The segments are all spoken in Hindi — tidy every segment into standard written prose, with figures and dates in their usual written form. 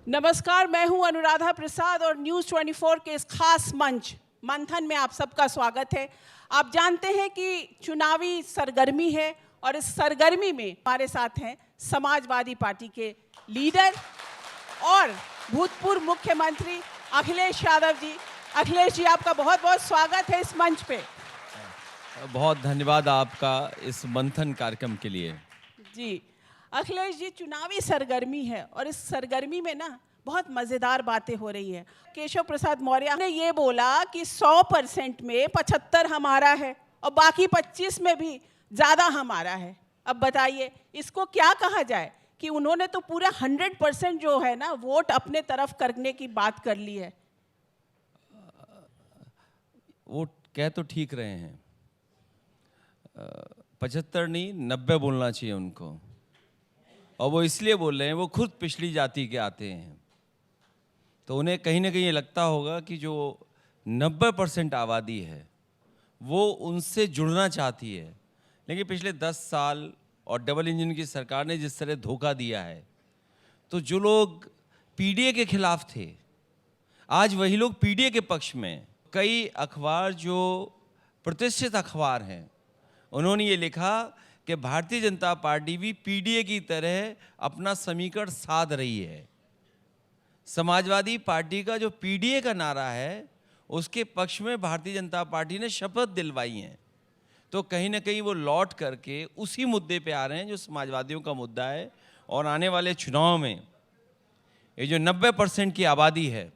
नमस्कार, मैं हूं अनुराधा प्रसाद और न्यूज़ 24 के इस खास मंच मंथन में आप सबका स्वागत है। आप जानते हैं कि चुनावी सरगर्मी है और इस सरगर्मी में हमारे साथ हैं समाजवादी पार्टी के लीडर और भूतपूर्व मुख्यमंत्री अखिलेश यादव जी। अखिलेश जी, आपका बहुत बहुत स्वागत है इस मंच पे। बहुत धन्यवाद आपका इस मंथन कार्यक्रम के लिए। जी अखिलेश जी, चुनावी सरगर्मी है और इस सरगर्मी में ना बहुत मज़ेदार बातें हो रही है। केशव प्रसाद मौर्य ने ये बोला कि 100% में 75 हमारा है और बाकी 25 में भी ज़्यादा हमारा है। अब बताइए इसको क्या कहा जाए कि उन्होंने तो पूरा 100% जो है ना वोट अपने तरफ करने की बात कर ली है। वो कह तो ठीक रहे हैं, 75 नहीं 90 बोलना चाहिए उनको, और वो इसलिए बोल रहे हैं वो खुद पिछड़ी जाति के आते हैं, तो उन्हें कहीं ना कहीं ये लगता होगा कि जो 90% आबादी है वो उनसे जुड़ना चाहती है। लेकिन पिछले 10 साल और डबल इंजन की सरकार ने जिस तरह धोखा दिया है, तो जो लोग पीडीए के खिलाफ थे आज वही लोग पीडीए के पक्ष में। कई अखबार जो प्रतिष्ठित अखबार हैं उन्होंने ये लिखा कि भारतीय जनता पार्टी भी पीडीए की तरह अपना समीकरण साध रही है। समाजवादी पार्टी का जो पीडीए का नारा है उसके पक्ष में भारतीय जनता पार्टी ने शपथ दिलवाई है, तो कहीं ना कहीं वो लौट करके उसी मुद्दे पे आ रहे हैं जो समाजवादियों का मुद्दा है। और आने वाले चुनाव में ये जो 90% की आबादी है,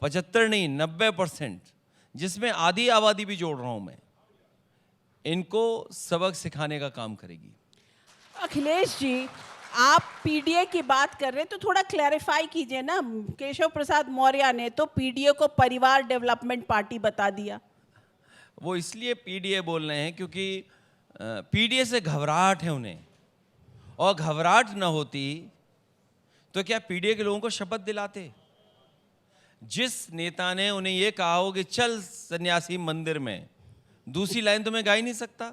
75 नहीं 90%, जिसमें आधी आबादी भी जोड़ रहा हूं मैं, इनको सबक सिखाने का काम करेगी। अखिलेश जी, आप पीडीए की बात कर रहे हैं तो थोड़ा क्लैरिफाई कीजिए ना। केशव प्रसाद मौर्य ने तो पीडीए को परिवार डेवलपमेंट पार्टी बता दिया। वो इसलिए पीडीए बोल रहे हैं क्योंकि पीडीए से घबराहट है उन्हें, और घबराहट न होती तो क्या पीडीए के लोगों को शपथ दिलाते। जिस नेता ने उन्हें ये कहा हो कि चल सन्यासी मंदिर में, दूसरी लाइन तो मैं गा ही नहीं सकता।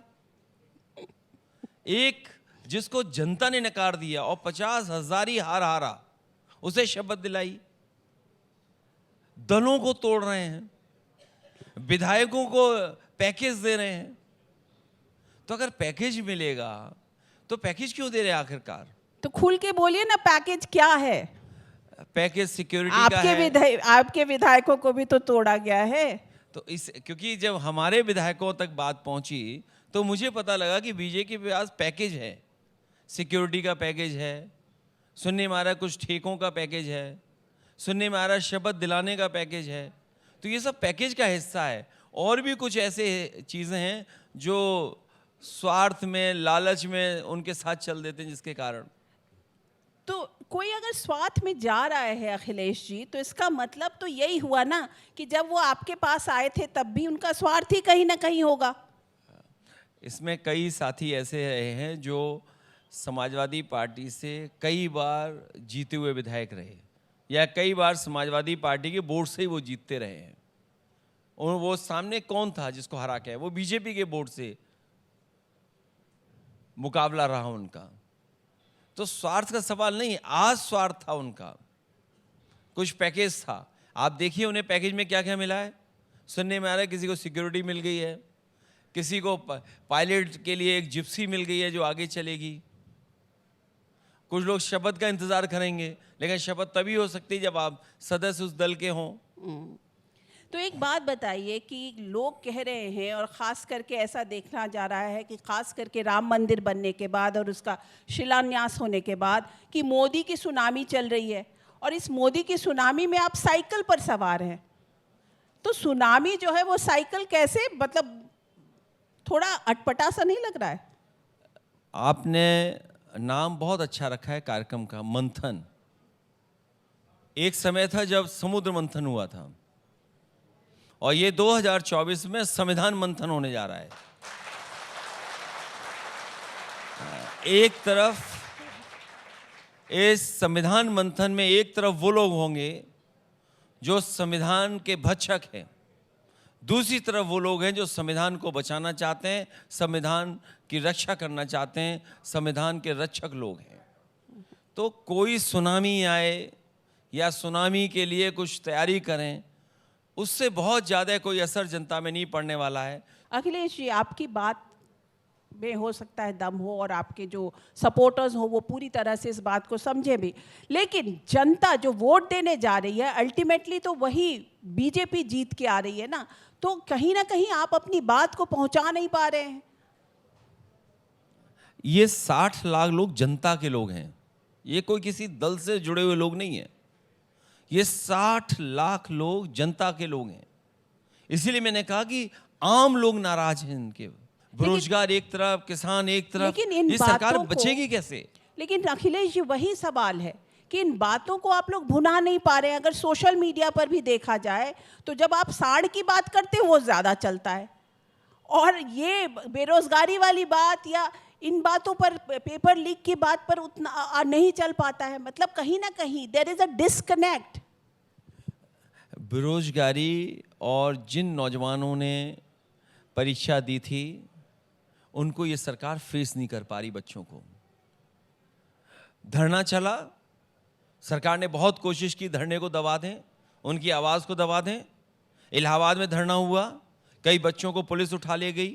एक जिसको जनता ने नकार दिया और 50,000 ही हारा, उसे शपथ दिलाई। दलों को तोड़ रहे हैं, विधायकों को पैकेज दे रहे हैं। तो अगर पैकेज मिलेगा तो पैकेज क्यों दे रहे हैं आखिरकार? तो खुल के बोलिए ना, पैकेज क्या है? पैकेज सिक्योरिटी का है। आपके विधायकों को भी तो तोड़ा गया है। तो क्योंकि जब हमारे विधायकों तक बात पहुंची तो मुझे पता लगा कि बीजेपी के पास पैकेज है, सिक्योरिटी का पैकेज है, सुनने में आ रहा कुछ ठेकों का पैकेज है, सुनने में आ रहा शपथ दिलाने का पैकेज है। तो ये सब पैकेज का हिस्सा है। और भी कुछ ऐसे चीज़ें हैं जो स्वार्थ में, लालच में उनके साथ चल देते हैं, जिसके कारण। तो कोई अगर स्वार्थ में जा रहा है अखिलेश जी, तो इसका मतलब तो यही हुआ ना कि जब वो आपके पास आए थे तब भी उनका स्वार्थ ही कहीं ना कहीं होगा। इसमें कई साथी ऐसे रहे हैं जो समाजवादी पार्टी से कई बार जीते हुए विधायक रहे, या कई बार समाजवादी पार्टी के बोर्ड से ही वो जीतते रहे हैं। और वो सामने कौन था जिसको हरा के? वो बीजेपी के बोर्ड से मुकाबला रहा उनका। तो स्वार्थ का सवाल नहीं, आज स्वार्थ था उनका, कुछ पैकेज था। आप देखिए उन्हें पैकेज में क्या क्या मिला है। सुनने में आ रहा है किसी को सिक्योरिटी मिल गई है, किसी को पायलट के लिए एक जिप्सी मिल गई है जो आगे चलेगी। कुछ लोग शपथ का इंतजार करेंगे, लेकिन शपथ तभी हो सकती है जब आप सदस्य उस दल के हों। तो एक बात बताइए कि लोग कह रहे हैं, और ख़ास करके ऐसा देखना जा रहा है कि ख़ास करके राम मंदिर बनने के बाद और उसका शिलान्यास होने के बाद कि मोदी की सुनामी चल रही है, और इस मोदी की सुनामी में आप साइकिल पर सवार हैं। तो सुनामी जो है वो साइकिल कैसे, मतलब थोड़ा अटपटा सा नहीं लग रहा है? आपने नाम बहुत अच्छा रखा है कार्यक्रम का, मंथन। एक समय था जब समुद्र मंथन हुआ था, और ये 2024 में संविधान मंथन होने जा रहा है। एक तरफ इस संविधान मंथन में एक तरफ वो लोग होंगे जो संविधान के भक्षक हैं, दूसरी तरफ वो लोग हैं जो संविधान को बचाना चाहते हैं, संविधान की रक्षा करना चाहते हैं, संविधान के रक्षक लोग हैं। तो कोई सुनामी आए या सुनामी के लिए कुछ तैयारी करें, उससे बहुत ज़्यादा कोई असर जनता में नहीं पड़ने वाला है। अखिलेश जी, आपकी बात में हो सकता है दम हो और आपके जो सपोर्टर्स हो वो पूरी तरह से इस बात को समझे भी, लेकिन जनता जो वोट देने जा रही है अल्टीमेटली तो वही बीजेपी जीत के आ रही है ना, तो कहीं ना कहीं आप अपनी बात को पहुंचा नहीं पा रहे हैं। ये 60 लाख लोग जनता के लोग हैं, ये कोई किसी दल से जुड़े हुए लोग नहीं हैं। ये 60 लाख लोग जनता के लोग हैं। इसीलिए मैंने कहा कि आम लोग नाराज हैं इनके, बेरोजगार एक तरफ, किसान एक तरफ, लेकिन इन ये सरकार बातों को- बचेगी कैसे? लेकिन अखिलेश जी, वही सवाल है कि इन बातों को आप लोग भुना नहीं पा रहे हैं। अगर सोशल मीडिया पर भी देखा जाए तो जब आप साड़ की बात करते हो वो ज़्यादा चलता है, और ये बेरोजगारी वाली बात या इन बातों पर, पेपर लीक की बात पर उतना नहीं चल पाता है। मतलब कहीं ना कहीं देयर इज अ डिस्कनेक्ट। बेरोजगारी और जिन नौजवानों ने परीक्षा दी थी उनको ये सरकार फेस नहीं कर पा रही। बच्चों को धरना चला, सरकार ने बहुत कोशिश की धरने को दबा दें, उनकी आवाज़ को दबा दें। इलाहाबाद में धरना हुआ, कई बच्चों को पुलिस उठा ले गई,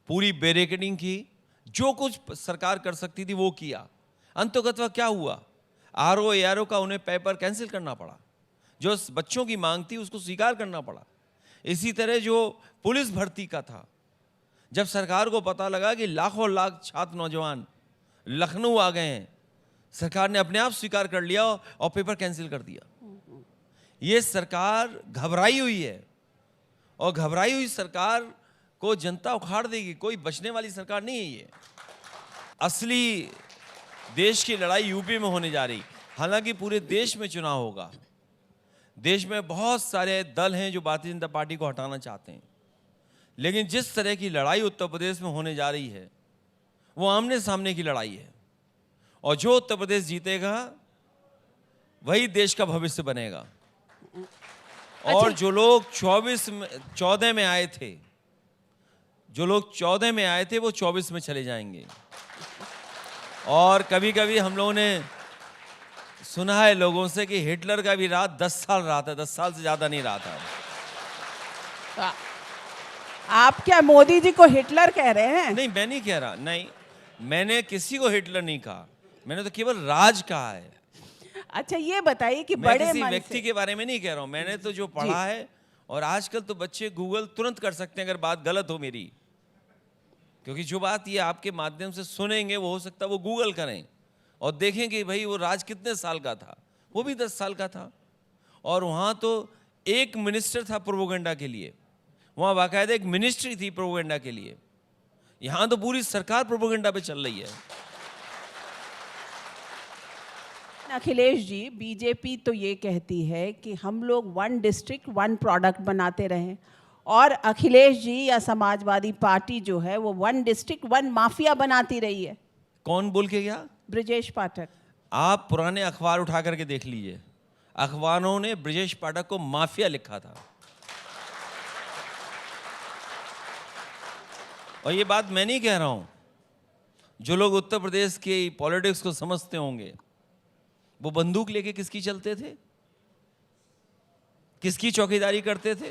पूरी बैरिकेडिंग की, जो कुछ सरकार कर सकती थी वो किया। अंततः क्या हुआ? आरओ एआरओ का उन्हें पेपर कैंसिल करना पड़ा, जो बच्चों की मांग थी उसको स्वीकार करना पड़ा। इसी तरह जो पुलिस भर्ती का था, जब सरकार को पता लगा कि लाखों लाख छात्र नौजवान लखनऊ आ गए हैं, सरकार ने अपने आप स्वीकार कर लिया और पेपर कैंसिल कर दिया। ये सरकार घबराई हुई है, और घबराई हुई सरकार को जनता उखाड़ देगी। कोई बचने वाली सरकार नहीं है ये। असली देश की लड़ाई यूपी में होने जा रही। हालांकि पूरे देश में चुनाव होगा, देश में बहुत सारे दल हैं जो भारतीय जनता पार्टी को हटाना चाहते हैं, लेकिन जिस तरह की लड़ाई उत्तर प्रदेश में होने जा रही है वो आमने सामने की लड़ाई है, और जो उत्तर प्रदेश जीतेगा वही देश का भविष्य बनेगा। और जो लोग 14 में आए थे, जो लोग 14 में आए थे वो 24 में चले जाएंगे। और कभी कभी हम लोगों ने सुना है लोगों से कि हिटलर का भी राज 10 साल रहा था, 10 साल से ज्यादा नहीं रहा था। तो आप क्या मोदी जी को हिटलर कह रहे हैं? नहीं, मैं नहीं कह रहा, नहीं, मैंने किसी को हिटलर नहीं कहा, मैंने तो केवल राज कहा है। अच्छा, ये बताइए कि मैं बड़े किसी मन व्यक्ति से, के बारे में नहीं कह रहा हूं, मैंने तो जो पढ़ा है। और आजकल तो बच्चे गूगल तुरंत कर सकते हैं अगर बात गलत हो मेरी, क्योंकि जो बात ये आपके माध्यम से सुनेंगे वो हो सकता है वो गूगल करें और देखें कि भाई वो राज कितने साल का था। वो भी 10 साल का था, और वहाँ तो एक मिनिस्टर था प्रोपेगेंडा के लिए, वहाँ बाकायदा एक मिनिस्ट्री थी प्रोपेगेंडा के लिए। यहाँ तो पूरी सरकार प्रोपेगेंडा पे चल रही है। अखिलेश जी, बीजेपी तो ये कहती है कि हम लोग 1 डिस्ट्रिक्ट 1 प्रोडक्ट बनाते रहें, और अखिलेश जी या समाजवादी पार्टी जो है वो 1 डिस्ट्रिक्ट 1 माफिया बनाती रही है। कौन बोल के गया? ब्रजेश पाठक। आप पुराने अखबार उठा करके देख लीजिए, अखबारों ने ब्रजेश पाठक को माफिया लिखा था। और ये बात मैं नहीं कह रहा हूं, जो लोग उत्तर प्रदेश की पॉलिटिक्स को समझते होंगे वो बंदूक लेके किसकी चलते थे, किसकी चौकीदारी करते थे,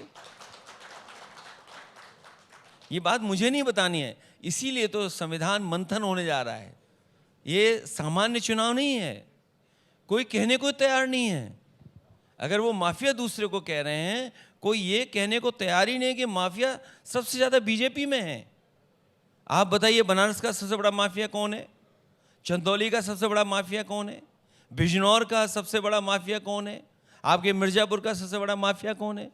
ये बात मुझे नहीं बतानी है। इसीलिए तो संविधान मंथन होने जा रहा है। ये सामान्य चुनाव नहीं है, कोई कहने को तैयार नहीं है। अगर वो माफिया दूसरे को कह रहे हैं, कोई ये कहने को तैयार ही नहीं कि माफिया सबसे ज्यादा बीजेपी में है। आप बताइए, बनारस का सबसे बड़ा माफिया कौन है? चंदौली का सबसे बड़ा माफिया कौन है? बिजनौर का सबसे बड़ा माफिया कौन है? आपके मिर्जापुर का सबसे बड़ा माफिया कौन है?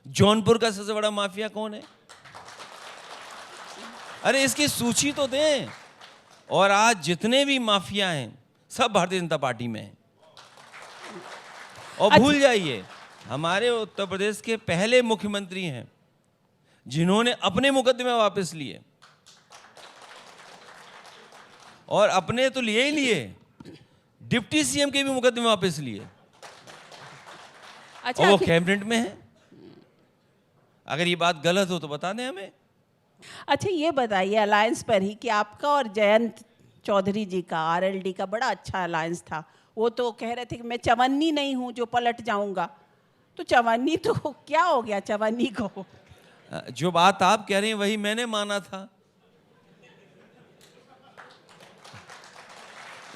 जौनपुर का सबसे बड़ा माफिया कौन है? अरे इसकी सूची तो दें। और आज जितने भी माफिया हैं सब भारतीय जनता पार्टी में हैं। और भूल जाइए, हमारे उत्तर प्रदेश के पहले मुख्यमंत्री हैं जिन्होंने अपने मुकदमे वापस लिए, और अपने तो लिए ही लिए, डिप्टी सीएम के भी मुकदमे वापस लिए। अच्छा, और वो कैबिनेट में है। अगर ये बात गलत हो तो बता दें हमें। अच्छा, ये बताइए अलायंस पर ही कि आपका और जयंत चौधरी जी का, आरएलडी का बड़ा अच्छा अलायंस था। वो तो कह रहे थे कि मैं चवन्नी नहीं हूँ जो पलट जाऊंगा। तो चवन्नी तो क्या हो गया चवन्नी को? जो बात आप कह रही हैं वही मैंने माना था,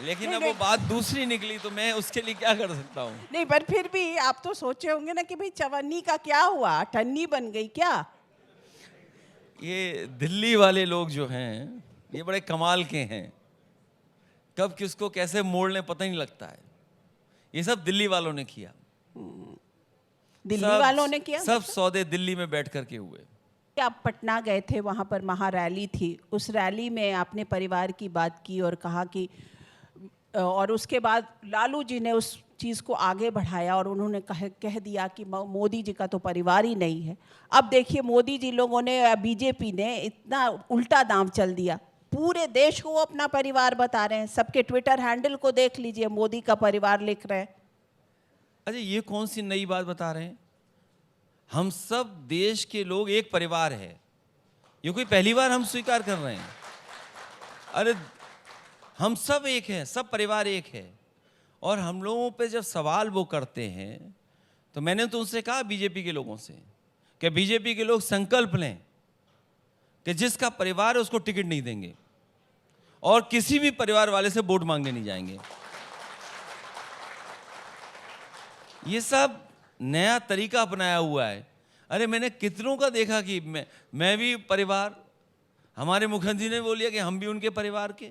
लेकिन अब वो बात दूसरी निकली तो मैं उसके लिए क्या कर सकता हूँ। नहीं, पर फिर भी आप तो सोचे होंगे ना कि भाई चवन्नी का क्या हुआ, ठन्नी बन गई क्या? ये दिल्ली वाले लोग जो हैं ये बड़े कमाल के हैं, कब किसको कैसे मोड़ लें पता ही नहीं लगता है। ये सब दिल्ली वालों ने किया, दिल्ली वालों ने किया। सब सौदे दिल्ली में बैठ करके हुए। आप पटना गए थे, वहाँ पर महा रैली थी, उस रैली में आपने परिवार की बात की और कहा कि, और उसके बाद लालू जी ने उस चीज़ को आगे बढ़ाया और उन्होंने कह दिया कि मोदी जी का तो परिवार ही नहीं है। अब देखिए मोदी जी लोगों ने, बीजेपी ने इतना उल्टा दांव चल दिया, पूरे देश को वो अपना परिवार बता रहे हैं। सबके ट्विटर हैंडल को देख लीजिए, मोदी का परिवार लिख रहे हैं। अरे ये कौन सी नई बात बता रहे हैं? हम सब देश के लोग एक परिवार है, ये कोई पहली बार हम स्वीकार कर रहे हैं? अरे हम सब एक हैं, सब परिवार एक है। और हम लोगों पे जब सवाल वो करते हैं तो मैंने तो उनसे कहा, बीजेपी के लोगों से, कि बीजेपी के लोग संकल्प लें कि जिसका परिवार है उसको टिकट नहीं देंगे और किसी भी परिवार वाले से वोट मांगने नहीं जाएंगे। ये सब नया तरीका अपनाया हुआ है। अरे मैंने कितनों का देखा कि मैं भी परिवार, हमारे मुख्यमंत्री ने बोल लिया कि हम भी उनके परिवार के,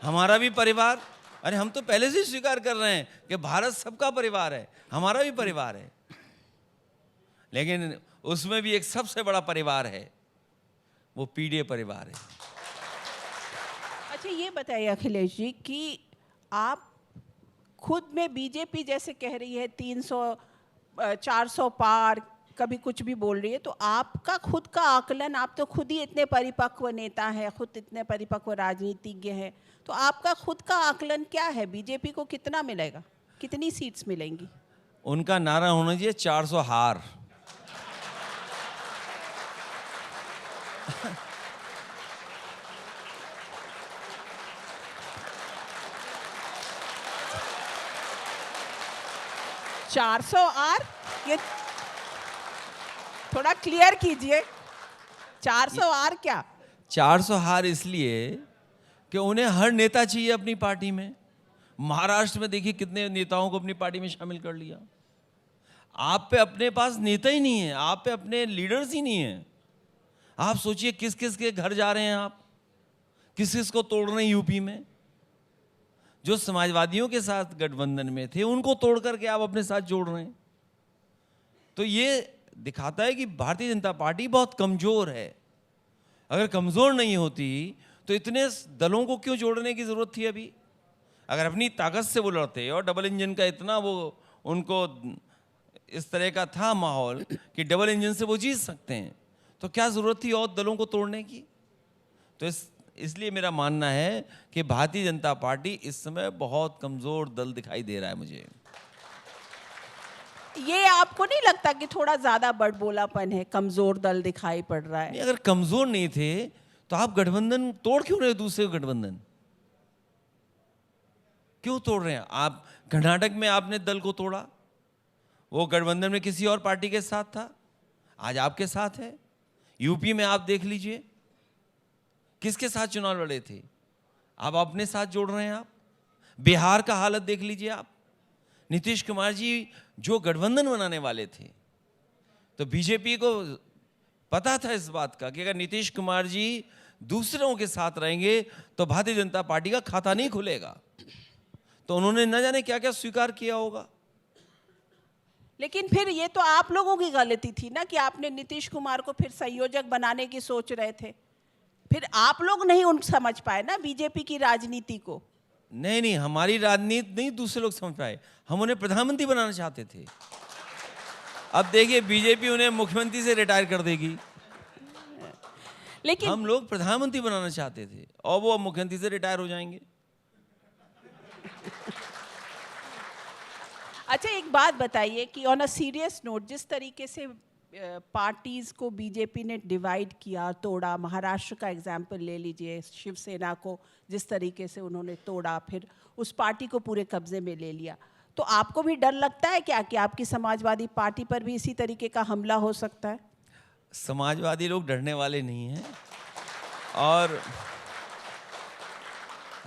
हमारा भी परिवार। अरे हम तो पहले से स्वीकार कर रहे हैं कि भारत सबका परिवार है, हमारा भी परिवार है। लेकिन उसमें भी एक सबसे बड़ा परिवार है, वो पीडीए परिवार है। अच्छा ये बताइए अखिलेश जी कि आप खुद में, बीजेपी जैसे कह रही है 300 400 पार, कभी कुछ भी बोल रही है, तो आपका खुद का आकलन, आप तो खुद ही इतने परिपक्व नेता हैं, खुद इतने परिपक्व राजनीतिज्ञ हैं, तो आपका खुद का आकलन क्या है? बीजेपी को कितना मिलेगा, कितनी सीट्स मिलेंगी? उनका नारा होना चाहिए 400 हार। ₹400 आर, ये थोड़ा क्लियर कीजिए, 400 आर क्या? 400 हार इसलिए कि उन्हें हर नेता चाहिए अपनी पार्टी में। महाराष्ट्र में देखिए कितने नेताओं को अपनी पार्टी में शामिल कर लिया। आप पे अपने पास नेता ही नहीं है, आप पे अपने लीडर्स ही नहीं है। आप सोचिए किस किस के घर जा रहे हैं आप, किस किस को तोड़ रहे हैं यूपी में। जो समाजवादियों के साथ गठबंधन में थे उनको तोड़ करके आप अपने साथ जोड़ रहे हैं। तो ये दिखाता है कि भारतीय जनता पार्टी बहुत कमजोर है। अगर कमजोर नहीं होती तो इतने दलों को क्यों जोड़ने की जरूरत थी अभी? अगर अपनी ताकत से वो लड़ते और डबल इंजन का इतना वो उनको इस तरह का था माहौल कि डबल इंजन से वो जीत सकते हैं, तो क्या जरूरत थी और दलों को तोड़ने की? तो इसलिए मेरा मानना है कि भारतीय जनता पार्टी इस समय बहुत कमजोर दल दिखाई दे रहा है मुझे। ये आपको नहीं लगता कि थोड़ा ज्यादा बड़बोलापन है, कमजोर दल दिखाई पड़ रहा है? नहीं, अगर कमजोर नहीं थे तो आप गठबंधन तोड़ क्यों रहे हो? दूसरे गठबंधन क्यों तोड़ रहे हैं आप? कर्नाटक में आपने दल को तोड़ा, वो गठबंधन में किसी और पार्टी के साथ था, आज आपके साथ है। यूपी में आप देख लीजिए किसके साथ चुनाव लड़े थे, आप अपने साथ जोड़ रहे हैं आप। बिहार का हालत देख लीजिए आप, नीतीश कुमार जी जो गठबंधन बनाने वाले थे, तो बीजेपी को पता था इस बात का कि अगर नीतीश कुमार जी दूसरों के साथ रहेंगे तो भारतीय जनता पार्टी का खाता नहीं खुलेगा। तो उन्होंने न जाने क्या क्या स्वीकार किया होगा। लेकिन फिर ये तो आप लोगों की गलती थी ना कि आपने नीतीश कुमार को फिर संयोजक बनाने की सोच रहे थे। फिर आप लोग नहीं उन समझ पाए ना बीजेपी की राजनीति को। नहीं नहीं, हमारी राजनीति नहीं दूसरे लोग समझ पाए। हम उन्हें प्रधानमंत्री बनाना चाहते थे। अब देखिए बीजेपी उन्हें मुख्यमंत्री से रिटायर कर देगी, लेकिन हम लोग प्रधानमंत्री बनाना चाहते थे और वो मुख्यमंत्री से रिटायर हो जाएंगे। अच्छा एक बात बताइए कि ऑन अ सीरियस नोट, जिस तरीके से पार्टीज को बीजेपी ने डिवाइड किया, तोड़ा। महाराष्ट्र का एग्जाम्पल ले लीजिए, शिवसेना को जिस तरीके से उन्होंने तोड़ा, फिर उस पार्टी को पूरे कब्जे में ले लिया। तो आपको भी डर लगता है क्या कि आपकी समाजवादी पार्टी पर भी इसी तरीके का हमला हो सकता है? समाजवादी लोग डरने वाले नहीं हैं, और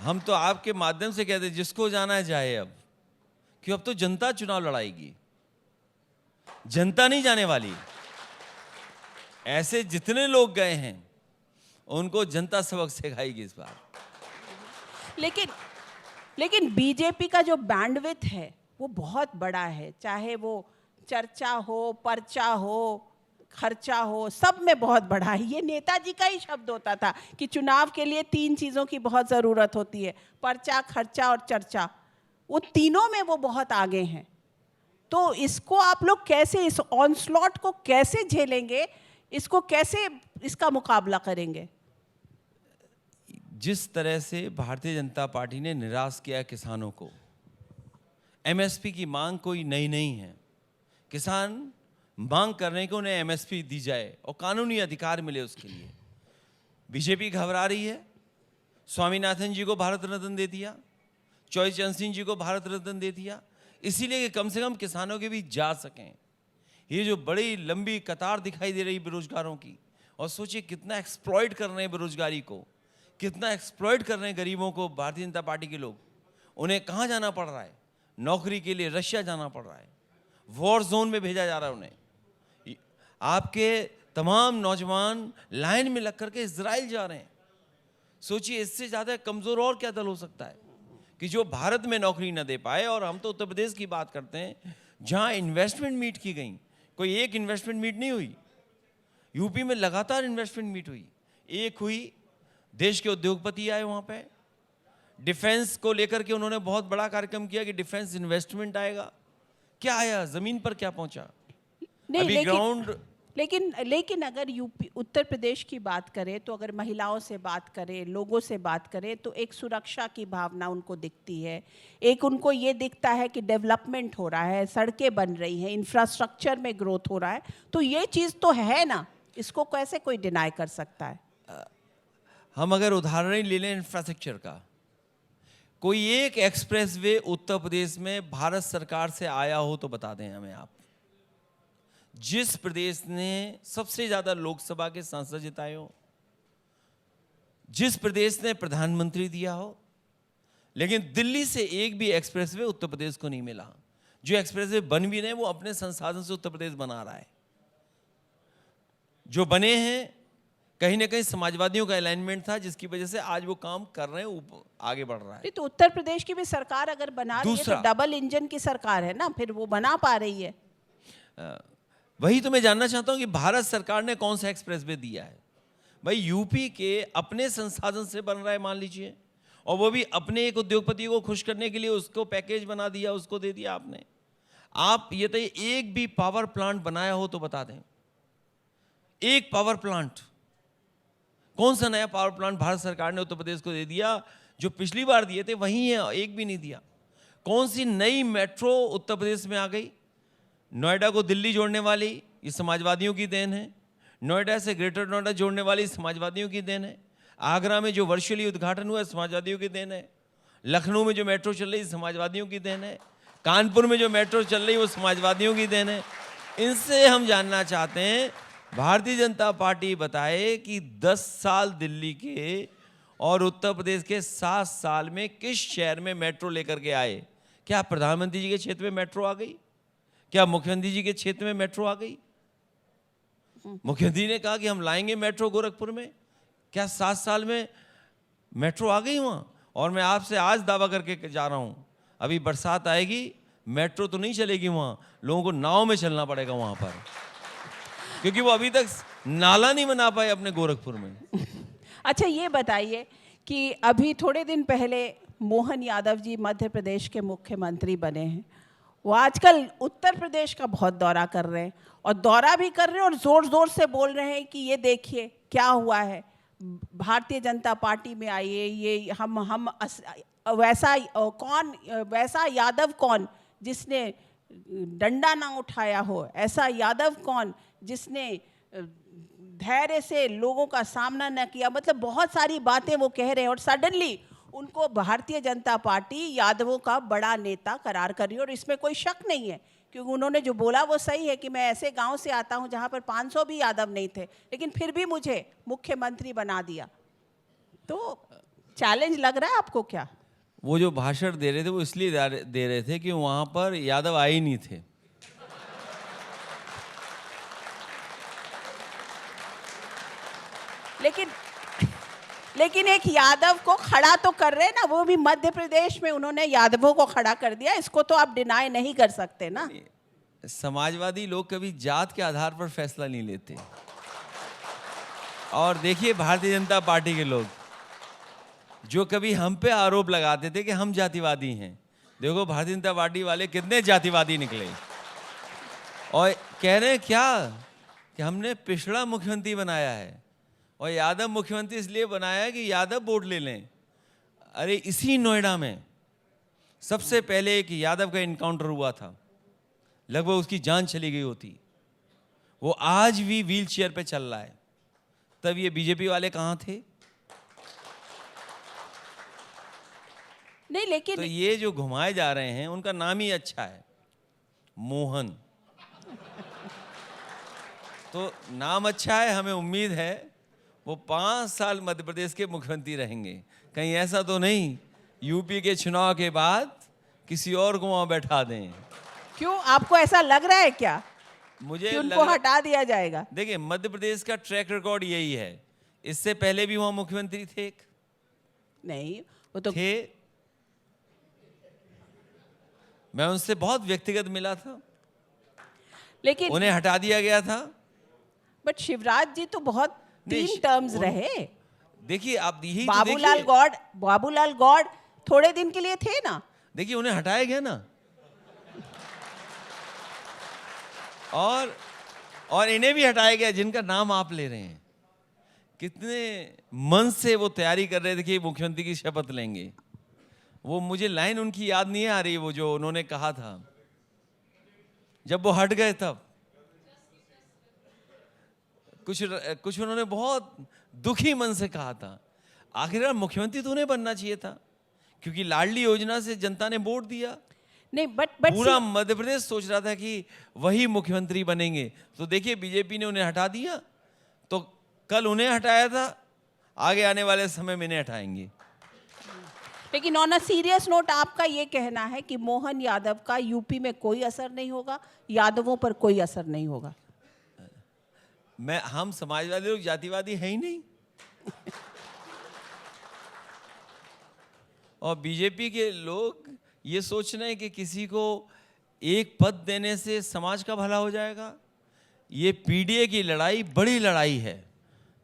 हम तो आपके माध्यम से कहते हैं जिसको जाना है जाए अब, क्यों अब तो जनता चुनाव लड़ाएगी, जनता नहीं जाने वाली। ऐसे जितने लोग गए हैं उनको जनता सबक सिखाएगी इस बार। लेकिन बीजेपी का जो बैंडविड्थ है वो बहुत बड़ा है, चाहे वो चर्चा हो, पर्चा हो, खर्चा हो, सब में बहुत बड़ा है। ये नेताजी का ही शब्द होता था कि चुनाव के लिए 3 चीज़ों की बहुत ज़रूरत होती है, पर्चा, खर्चा और चर्चा। वो तीनों में वो बहुत आगे हैं। तो इसको आप लोग कैसे, इस ऑनस्लॉट को कैसे झेलेंगे, इसको कैसे, इसका मुकाबला करेंगे? जिस तरह से भारतीय जनता पार्टी ने निराश किया किसानों को, एमएसपी की मांग कोई नई नहीं है। किसान मांग कर रहे हैं कि उन्हें एमएसपी दी जाए और कानूनी अधिकार मिले उसके लिए। बीजेपी घबरा रही है, स्वामीनाथन जी को भारत रत्न दे दिया, चौधरी चरण सिंह जी को भारत रत्न दे दिया, इसीलिए कि कम से कम किसानों के बीच जा सकें। ये जो बड़ी लंबी कतार दिखाई दे रही बेरोजगारों की, और सोचिए कितना एक्सप्लॉइट कर रहे हैं बेरोजगारी को, कितना एक्सप्लॉइट कर रहे हैं गरीबों को भारतीय जनता पार्टी के लोग। उन्हें कहाँ जाना पड़ रहा है? नौकरी के लिए रशिया जाना पड़ रहा है, वॉर जोन में भेजा जा रहा है उन्हें। आपके तमाम नौजवान लाइन में लग करके इजराइल जा रहे हैं। सोचिए इससे ज़्यादा कमज़ोर और क्या दल हो सकता है कि जो भारत में नौकरी न दे पाए। और हम तो उत्तर प्रदेश की बात करते हैं जहाँ इन्वेस्टमेंट मीट की गई, कोई एक इन्वेस्टमेंट मीट नहीं हुई। यूपी में लगातार इन्वेस्टमेंट मीट हुई, एक हुई, देश के उद्योगपति आए वहाँ पे, डिफेंस को लेकर के उन्होंने बहुत बड़ा कार्यक्रम किया कि डिफेंस इन्वेस्टमेंट आएगा। क्या आया? जमीन पर क्या पहुंचा? नहीं, अभी ग्राउंड। लेकिन अगर यूपी, उत्तर प्रदेश की बात करें तो अगर महिलाओं से बात करें, लोगों से बात करें, तो एक सुरक्षा की भावना उनको दिखती है। एक उनको ये दिखता है कि डेवलपमेंट हो रहा है, सड़कें बन रही हैं, इंफ्रास्ट्रक्चर में ग्रोथ हो रहा है। तो ये चीज़ तो है ना, इसको कैसे कोई डिनाई कर सकता है? हम अगर उदाहरण ही ले लें इंफ्रास्ट्रक्चर का, कोई एक एक्सप्रेसवे उत्तर प्रदेश में भारत सरकार से आया हो तो बता दें हमें आप। जिस प्रदेश ने सबसे ज्यादा लोकसभा के सांसद जिताए हो, जिस प्रदेश ने प्रधानमंत्री दिया हो, लेकिन दिल्ली से एक भी एक्सप्रेसवे उत्तर प्रदेश को नहीं मिला। जो एक्सप्रेसवे बन भी रहे वो अपने संसाधन से उत्तर प्रदेश बना रहा है। जो बने हैं कहीं ना कहीं समाजवादियों का अलाइनमेंट था, जिसकी वजह से आज वो काम कर रहे हैं, आगे बढ़ रहा है। तो उत्तर प्रदेश की भी सरकार अगर बना रही है तो डबल इंजन की सरकार है ना, फिर वो बना पा रही है। वही तो मैं जानना चाहता हूं कि भारत सरकार ने कौन सा एक्सप्रेसवे दिया है। भाई यूपी के अपने संसाधन से बन रहा है मान लीजिए, और वो भी अपने एक उद्योगपति को खुश करने के लिए उसको पैकेज बना दिया, उसको दे दिया आपने। आप ये तो एक भी पावर प्लांट बनाया हो तो बता दें, एक पावर प्लांट। कौन सा नया पावर प्लांट भारत सरकार ने उत्तर प्रदेश को दे दिया? जो पिछली बार दिए थे वही है, एक भी नहीं दिया। कौन सी नई मेट्रो उत्तर प्रदेश में आ गई? नोएडा को दिल्ली जोड़ने वाली, ये समाजवादियों की देन है। नोएडा से ग्रेटर नोएडा जोड़ने वाली समाजवादियों की देन है। आगरा में जो वर्चुअली उद्घाटन हुआ समाजवादियों की देन है। लखनऊ में जो मेट्रो चल रही समाजवादियों की देन है। कानपुर में जो मेट्रो चल रही वो समाजवादियों की देन है। इनसे हम जानना चाहते हैं, भारतीय जनता पार्टी बताए कि 10 साल दिल्ली के और उत्तर प्रदेश के 7 साल में किस शहर में मेट्रो लेकर के आए? क्या प्रधानमंत्री जी के क्षेत्र में मेट्रो आ गई? क्या मुख्यमंत्री जी के क्षेत्र में मेट्रो आ गई? मुख्यमंत्री ने कहा कि हम लाएंगे मेट्रो गोरखपुर में। क्या 7 साल में मेट्रो आ गई वहां? और मैं आपसे आज दावा करके जा रहा हूं, अभी बरसात आएगी, मेट्रो तो नहीं चलेगी वहां, लोगों को नाव में चलना पड़ेगा वहां पर, क्योंकि वो अभी तक नाला नहीं बना पाए अपने गोरखपुर में। अच्छा, ये बताइए कि अभी थोड़े दिन पहले मोहन यादव जी मध्य प्रदेश के मुख्यमंत्री बने हैं। वो आजकल उत्तर प्रदेश का बहुत दौरा कर रहे हैं, और दौरा भी कर रहे हैं और ज़ोर ज़ोर से बोल रहे हैं कि ये देखिए क्या हुआ है, भारतीय जनता पार्टी में आइए, ये हम वैसा यादव कौन जिसने डंडा ना उठाया हो, ऐसा यादव कौन जिसने धैर्य से लोगों का सामना न किया, मतलब बहुत सारी बातें वो कह रहे हैं और सडनली उनको भारतीय जनता पार्टी यादवों का बड़ा नेता करार कर रही है। और इसमें कोई शक नहीं है, क्योंकि उन्होंने जो बोला वो सही है कि मैं ऐसे गांव से आता हूं जहां पर 500 भी यादव नहीं थे, लेकिन फिर भी मुझे मुख्यमंत्री बना दिया। तो चैलेंज लग रहा है आपको क्या? वो जो भाषण दे रहे थे वो इसलिए दे रहे थे कि वहाँ पर यादव आए ही नहीं थे। लेकिन एक यादव को खड़ा तो कर रहे हैं ना, वो भी मध्य प्रदेश में उन्होंने यादवों को खड़ा कर दिया, इसको तो आप डिनाई नहीं कर सकते ना। समाजवादी लोग कभी जात के आधार पर फैसला नहीं लेते। और देखिए भारतीय जनता पार्टी के लोग जो कभी हम पे आरोप लगाते थे कि हम जातिवादी हैं, देखो भारतीय जनता पार्टी वाले कितने जातिवादी निकले और कह रहे हैं क्या कि हमने पिछड़ा मुख्यमंत्री बनाया है और यादव मुख्यमंत्री इसलिए बनाया है कि यादव वोट ले लें। अरे इसी नोएडा में सबसे पहले एक यादव का इनकाउंटर हुआ था, लगभग उसकी जान चली गई होती, वो आज भी व्हील चेयर पे चल रहा है। तब ये बीजेपी वाले कहाँ थे? नहीं, लेकिन तो ये जो घुमाए जा रहे हैं उनका नाम ही अच्छा है, मोहन। तो नाम अच्छा है, हमें उम्मीद है वो 5 साल मध्य प्रदेश के मुख्यमंत्री रहेंगे। कहीं ऐसा तो नहीं यूपी के चुनाव के बाद किसी और को वहां बैठा दें। क्यों, आपको ऐसा लग रहा है क्या मुझे कि उनको हटा दिया जाएगा? देखिए मध्य प्रदेश का ट्रैक रिकॉर्ड यही है, इससे पहले भी वहां मुख्यमंत्री थे नहीं, वो तो थे। मैं उनसे बहुत व्यक्तिगत मिला था, लेकिन उन्हें हटा दिया गया था। बट शिवराज जी तो बहुत 3 टर्म्स रहे। देखिए आप यही तो बाबूलाल गौड़ थोड़े दिन के लिए थे ना। देखिए उन्हें हटाया गया ना, और इन्हें भी हटाया गया जिनका नाम आप ले रहे हैं। कितने मन से वो तैयारी कर रहे थे कि मुख्यमंत्री की शपथ लेंगे। वो मुझे लाइन उनकी याद नहीं आ रही, वो जो उन्होंने कहा था जब वो हट गए तब कुछ उन्होंने बहुत दुखी मन से कहा था। आखिरकार मुख्यमंत्री तो उन्हें बनना चाहिए था, क्योंकि लाडली योजना से जनता ने वोट दिया। नहीं, बट पूरा मध्य प्रदेश सोच रहा था कि वही मुख्यमंत्री बनेंगे। तो देखिए बीजेपी ने उन्हें हटा दिया, तो कल उन्हें हटाया था, आगे आने वाले समय में इन्हें हटाएंगे। लेकिन ऑन अ सीरियस नोट आपका ये कहना है कि मोहन यादव का यूपी में कोई असर नहीं होगा, यादवों पर कोई असर नहीं होगा? हम समाजवादी लोग जातिवादी हैं ही नहीं। और बीजेपी के लोग ये सोच रहे हैं कि किसी को एक पद देने से समाज का भला हो जाएगा। ये पीडीए की लड़ाई बड़ी लड़ाई है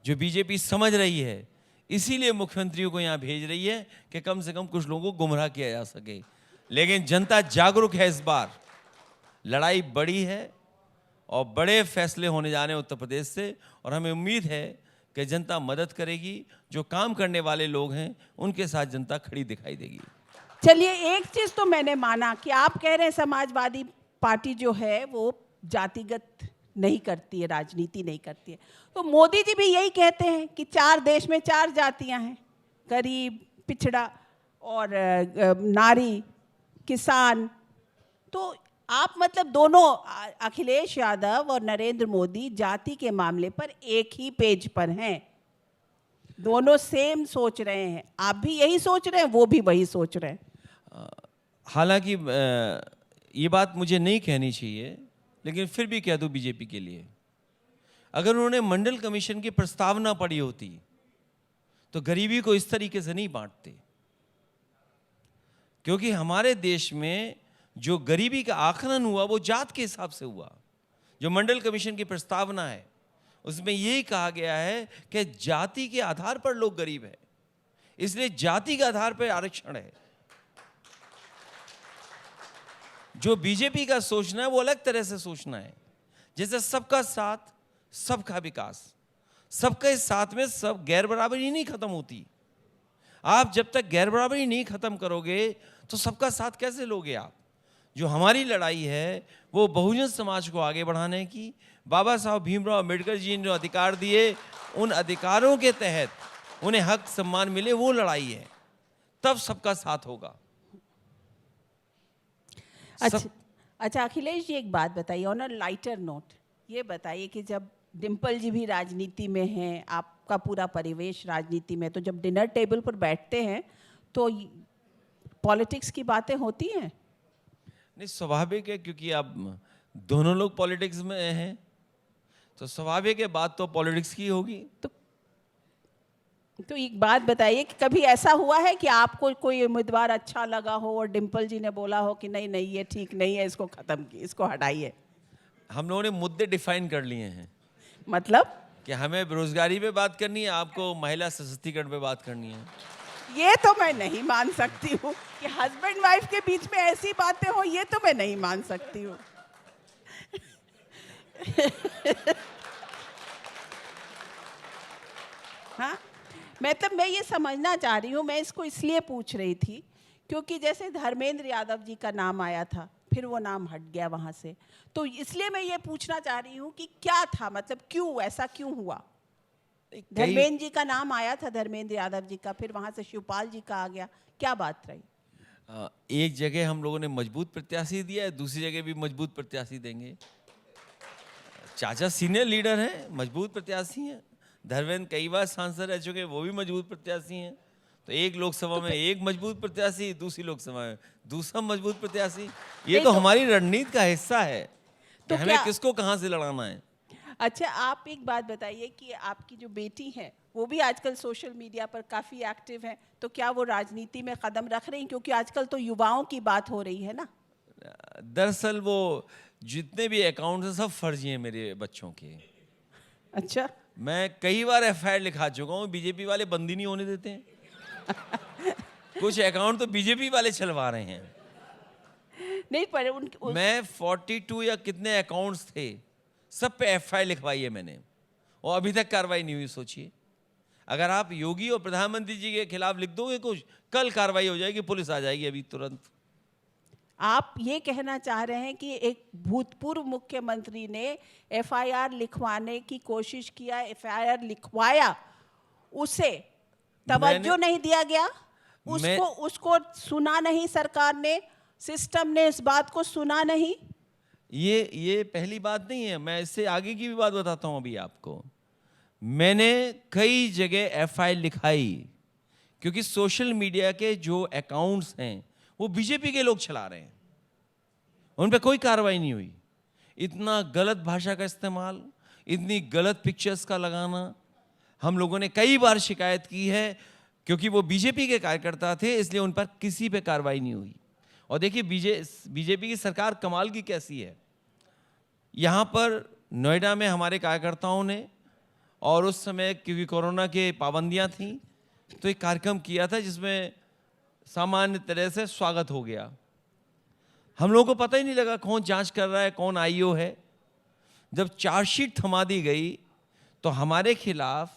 जो बीजेपी समझ रही है, इसीलिए मुख्यमंत्रियों को यहाँ भेज रही है कि कम से कम कुछ लोगों को गुमराह किया जा सके। लेकिन जनता जागरूक है, इस बार लड़ाई बड़ी है और बड़े फैसले होने जा रहे हैं उत्तर प्रदेश से, और हमें उम्मीद है कि जनता मदद करेगी। जो काम करने वाले लोग हैं उनके साथ जनता खड़ी दिखाई देगी। चलिए, एक चीज तो मैंने माना कि आप कह रहे हैं समाजवादी पार्टी जो है वो जातिगत नहीं करती है, राजनीति नहीं करती है। तो मोदी जी भी यही कहते हैं कि 4 देश में 4 जातियां हैं, गरीब, पिछड़ा और नारी, किसान। तो आप मतलब दोनों, अखिलेश यादव और नरेंद्र मोदी जाति के मामले पर एक ही पेज पर हैं, दोनों सेम सोच रहे हैं। आप भी यही सोच रहे हैं, वो भी वही सोच रहे हैं। हालांकि ये बात मुझे नहीं कहनी चाहिए, लेकिन फिर भी कह दूं बीजेपी के लिए, अगर उन्होंने मंडल कमीशन की प्रस्तावना पढ़ी होती तो गरीबी को इस तरीके से नहीं बांटते। क्योंकि हमारे देश में जो गरीबी का आकलन हुआ वो जात के हिसाब से हुआ। जो मंडल कमीशन की प्रस्तावना है उसमें यही कहा गया है कि जाति के आधार पर लोग गरीब हैं, इसलिए जाति के आधार पर आरक्षण है। जो बीजेपी का सोचना है वो अलग तरह से सोचना है, जैसे सबका साथ सबका विकास। सबके साथ में सब गैर बराबरी नहीं खत्म होती। आप जब तक गैर बराबरी नहीं खत्म करोगे तो सबका साथ कैसे लोगे आप? जो हमारी लड़ाई है वो बहुजन समाज को आगे बढ़ाने की, बाबा साहब भीमराव अम्बेडकर जी ने जो अधिकार दिए, उन अधिकारों के तहत उन्हें हक सम्मान मिले, वो लड़ाई है, तब सबका साथ होगा। अच्छा अखिलेश जी, एक बात बताइए ऑन अ लाइटर नोट, ये बताइए कि जब डिम्पल जी भी राजनीति में हैं, आपका पूरा परिवेश राजनीति में, तो जब डिनर टेबल पर बैठते हैं तो पॉलिटिक्स की बातें होती हैं? नहीं, स्वाभाविक है, क्योंकि आप दोनों लोग पॉलिटिक्स में हैं, तो स्वाभाविक है बात तो पॉलिटिक्स की होगी। तो एक बात बताइए कि कभी ऐसा हुआ है कि आपको कोई उम्मीदवार अच्छा लगा हो और डिम्पल जी ने बोला हो कि नहीं नहीं ये ठीक नहीं है, इसको खत्म की, इसको हटाइए? हम लोगों ने मुद्दे डिफाइन कर लिए हैं। मतलब कि हमें बेरोजगारी पे बात करनी है, आपको महिला सशक्तिकरण पे बात करनी है। ये तो मैं नहीं मान सकती हूँ कि हस्बैंड वाइफ के बीच में ऐसी बातें हो, ये तो मैं नहीं मान सकती हूँ। हाँ, मैं ये समझना चाह रही हूँ, मैं इसको इसलिए पूछ रही थी क्योंकि जैसे धर्मेंद्र यादव जी का नाम आया था, फिर वो नाम हट गया वहाँ से, तो इसलिए मैं ये पूछना चाह रही हूँ कि क्या था, मतलब क्यों ऐसा क्यों हुआ? धर्मेंद्र जी का नाम आया था, धर्मेंद्र यादव जी का, फिर वहाँ से शिवपाल जी का आ गया, क्या बात रही? एक जगह हम लोगों ने मजबूत प्रत्याशी दिया है, दूसरी जगह भी मजबूत प्रत्याशी देंगे। चाचा सीनियर लीडर हैं, मजबूत प्रत्याशी हैं। धर्मेंद्र कई बार सांसद रह चुके, वो भी मजबूत प्रत्याशी हैं। तो एक लोकसभा में एक मजबूत प्रत्याशी, दूसरी लोकसभा में दूसरा मजबूत प्रत्याशी। ये तो हमारी रणनीति का हिस्सा है कि हमें किसको कहाँ से लड़ाना है। अच्छा, आप एक बात बताइए कि आपकी जो बेटी है वो भी आजकल सोशल मीडिया पर काफ़ी एक्टिव है, तो क्या वो राजनीति में कदम रख रही हैं? क्योंकि आजकल तो युवाओं की बात हो रही है ना। दरअसल वो जितने भी अकाउंट हैं सब फर्जी हैं मेरे बच्चों के। अच्छा, मैं कई बार एफआईआर लिखा चुका हूँ, बीजेपी वाले बंद ही नहीं होने देते हैं। कुछ अकाउंट तो बीजेपी वाले चलवा रहे हैं। नहीं पर मैं 42 या कितने अकाउंट्स थे, सब पे एफआईआर लिखवाई है मैंने, और अभी तक कार्रवाई नहीं हुई। सोचिए, अगर आप योगी और प्रधानमंत्री जी के खिलाफ लिख दोगे कुछ, कल कार्रवाई हो जाएगी, पुलिस आ जाएगी अभी तुरंत। आप ये कहना चाह रहे हैं कि एक भूतपूर्व मुख्यमंत्री ने एफआईआर लिखवाने की कोशिश किया, एफआईआर लिखवाया, उसे तवज्जो नहीं दिया गया, उसको सुना नहीं सरकार ने, सिस्टम ने इस बात को सुना नहीं? ये पहली बात नहीं है, मैं इससे आगे की भी बात बताता हूं अभी आपको। मैंने कई जगह एफआईआर लिखाई, क्योंकि सोशल मीडिया के जो अकाउंट्स हैं वो बीजेपी के लोग चला रहे हैं, उन पे कोई कार्रवाई नहीं हुई। इतना गलत भाषा का इस्तेमाल, इतनी गलत पिक्चर्स का लगाना, हम लोगों ने कई बार शिकायत की है, क्योंकि वो बीजेपी के कार्यकर्ता थे, इसलिए उन पर किसी पे कार्रवाई नहीं हुई। और देखिए बीजेपी की सरकार कमाल की कैसी है। यहाँ पर नोएडा में हमारे कार्यकर्ताओं ने, और उस समय क्योंकि कोरोना के पाबंदियाँ थीं, तो एक कार्यक्रम किया था जिसमें सामान्य तरह से स्वागत हो गया। हम लोगों को पता ही नहीं लगा कौन जांच कर रहा है, कौन आईओ है। जब चार्जशीट थमा दी गई तो हमारे खिलाफ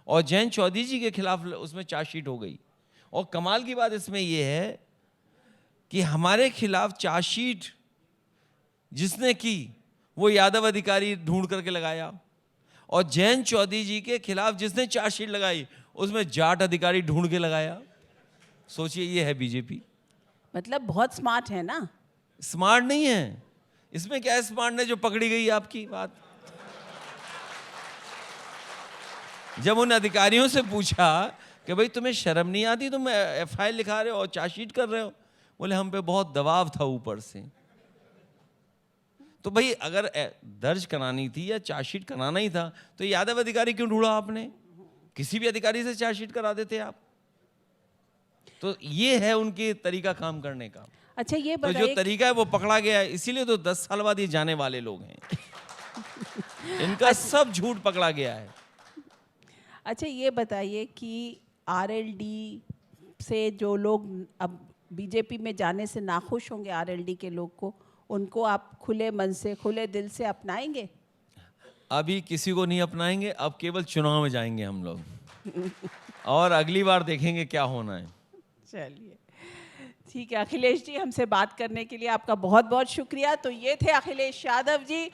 और जयंत चौधरी जी के खिलाफ उसमें चार्जशीट हो गई। और कमाल की बात इसमें यह है कि हमारे खिलाफ चार्जशीट जिसने की वो यादव अधिकारी ढूंढ करके लगाया, और जयंत चौधरी जी के खिलाफ जिसने चार्जशीट लगाई उसमें जाट अधिकारी ढूंढ के लगाया। सोचिए, ये है बीजेपी। मतलब बहुत स्मार्ट है ना? स्मार्ट नहीं है, इसमें क्या है स्मार्ट है जो पकड़ी गई आपकी बात। जब उन अधिकारियों से पूछा कि भाई तुम्हें शर्म नहीं आती, तुम एफआईआर लिखा रहे हो और चार्जशीट कर रहे हो, बोले हम पे बहुत दबाव था ऊपर से। तो भाई अगर दर्ज करानी थी या चार्जशीट कराना ही था तो यादव अधिकारी क्यों ढूंढा आपने? किसी भी अधिकारी से चार्जशीट करा देते आप। तो ये है उनके तरीका काम करने का। अच्छा, ये तो जो तरीका है वो पकड़ा गया है, इसीलिए तो 10 साल बाद ये जाने वाले लोग हैं। इनका सब झूठ पकड़ा गया है। अच्छा, ये बताइए कि आरएलडी से जो लोग अब बीजेपी में जाने से नाखुश होंगे, आरएलडी के लोग को, उनको आप खुले मन से, खुले दिल से अपनाएंगे? अभी किसी को नहीं अपनाएंगे, अब केवल चुनाव में जाएंगे हम लोग और अगली बार देखेंगे क्या होना है। चलिए ठीक है अखिलेश जी, हमसे बात करने के लिए आपका बहुत बहुत शुक्रिया। तो ये थे अखिलेश यादव जी,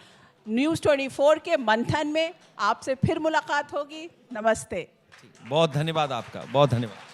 न्यूज़ 24 के मंथन में आपसे फिर मुलाकात होगी। नमस्ते। बहुत धन्यवाद आपका, बहुत धन्यवाद।